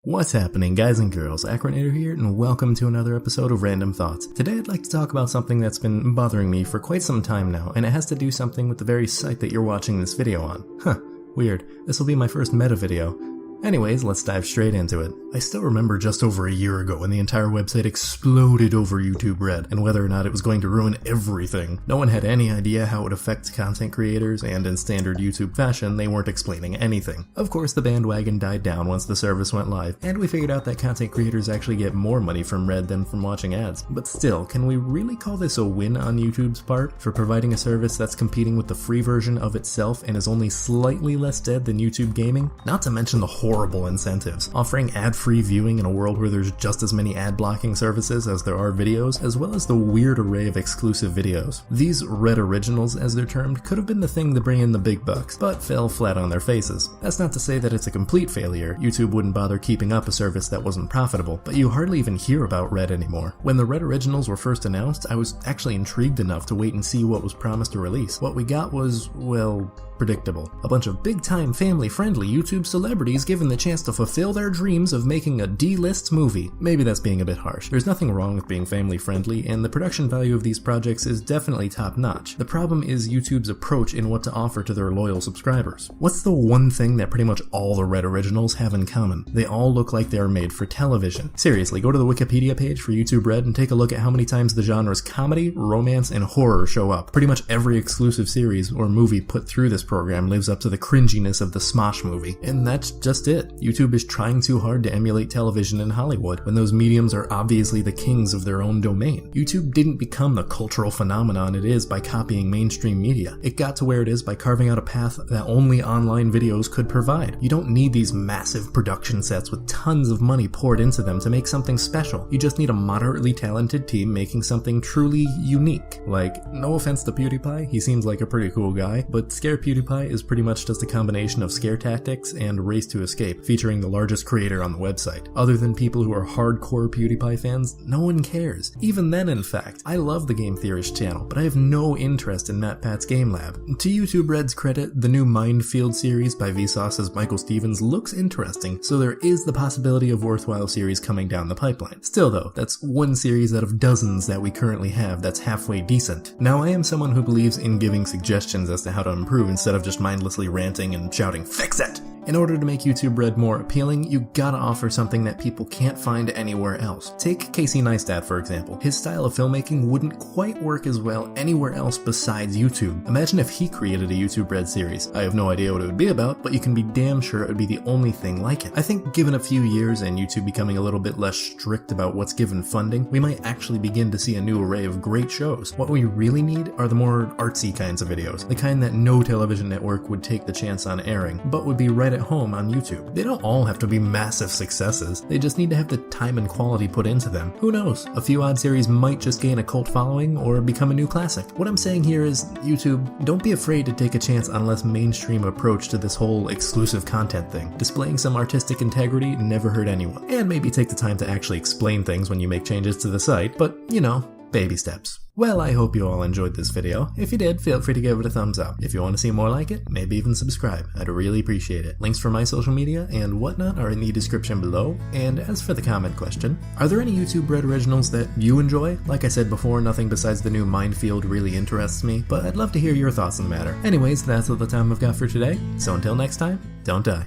What's happening, guys and girls? Acrinator here, and welcome to another episode of Random Thoughts. Today I'd like to talk about something that's been bothering me for quite some time now, and it has to do something with the very site that you're watching this video on. Weird. This will be my first meta video. Anyways, let's dive straight into it. I still remember just over a year ago when the entire website exploded over YouTube Red, and whether or not it was going to ruin everything. No one had any idea how it would affect content creators, and in standard YouTube fashion, they weren't explaining anything. Of course, the bandwagon died down once the service went live, and we figured out that content creators actually get more money from Red than from watching ads. But still, can we really call this a win on YouTube's part for providing a service that's competing with the free version of itself and is only slightly less dead than YouTube Gaming? Not to mention the horrible incentives, offering ad-free viewing in a world where there's just as many ad-blocking services as there are videos, as well as the weird array of exclusive videos. These Red Originals, as they're termed, could have been the thing to bring in the big bucks, but fell flat on their faces. That's not to say that it's a complete failure. YouTube wouldn't bother keeping up a service that wasn't profitable, but you hardly even hear about Red anymore. When the Red Originals were first announced, I was actually intrigued enough to wait and see what was promised to release. What we got was, well, predictable. A bunch of big-time family-friendly YouTube celebrities given the chance to fulfill their dreams of making a D-list movie. Maybe that's being a bit harsh. There's nothing wrong with being family-friendly, and the production value of these projects is definitely top-notch. The problem is YouTube's approach in what to offer to their loyal subscribers. What's the one thing that pretty much all the Red Originals have in common? They all look like they are made for television. Seriously, go to the Wikipedia page for YouTube Red and take a look at how many times the genres comedy, romance, and horror show up. Pretty much every exclusive series or movie put through this program lives up to the cringiness of the Smosh movie. And that's just it. YouTube is trying too hard to emulate television in Hollywood when those mediums are obviously the kings of their own domain. YouTube didn't become the cultural phenomenon it is by copying mainstream media. It got to where it is by carving out a path that only online videos could provide. You don't need these massive production sets with tons of money poured into them to make something special. You just need a moderately talented team making something truly unique. Like, no offense to PewDiePie, he seems like a pretty cool guy, but Scare PewDiePie is pretty much just a combination of scare tactics and Race to Escape, featuring the largest creator on the website. Other than people who are hardcore PewDiePie fans, no one cares. Even then, in fact, I love the Game Theorist channel, but I have no interest in MatPat's Game Lab. To YouTube Red's credit, the new Mindfield series by Vsauce's Michael Stevens looks interesting, so there is the possibility of worthwhile series coming down the pipeline. Still though, that's one series out of dozens that we currently have that's halfway decent. Now, I am someone who believes in giving suggestions as to how to improve instead of just mindlessly ranting and shouting, "Fix it!" In order to make YouTube Red more appealing, you gotta offer something that people can't find anywhere else. Take Casey Neistat, for example. His style of filmmaking wouldn't quite work as well anywhere else besides YouTube. Imagine if he created a YouTube Red series. I have no idea what it would be about, but you can be damn sure it would be the only thing like it. I think given a few years and YouTube becoming a little bit less strict about what's given funding, we might actually begin to see a new array of great shows. What we really need are the more artsy kinds of videos, the kind that no television network would take the chance on airing, but would be right at home on YouTube. They don't all have to be massive successes, they just need to have the time and quality put into them. Who knows, a few odd series might just gain a cult following or become a new classic. What I'm saying here is, YouTube, don't be afraid to take a chance on a less mainstream approach to this whole exclusive content thing. Displaying some artistic integrity never hurt anyone. And maybe take the time to actually explain things when you make changes to the site, but, you know, baby steps. Well, I hope you all enjoyed this video. If you did, feel free to give it a thumbs up. If you want to see more like it, maybe even subscribe. I'd really appreciate it. Links for my social media and whatnot are in the description below. And as for the comment question, are there any YouTube Red Originals that you enjoy? Like I said before, nothing besides the new Mindfield really interests me, but I'd love to hear your thoughts on the matter. Anyways, that's all the time I've got for today, so until next time, don't die.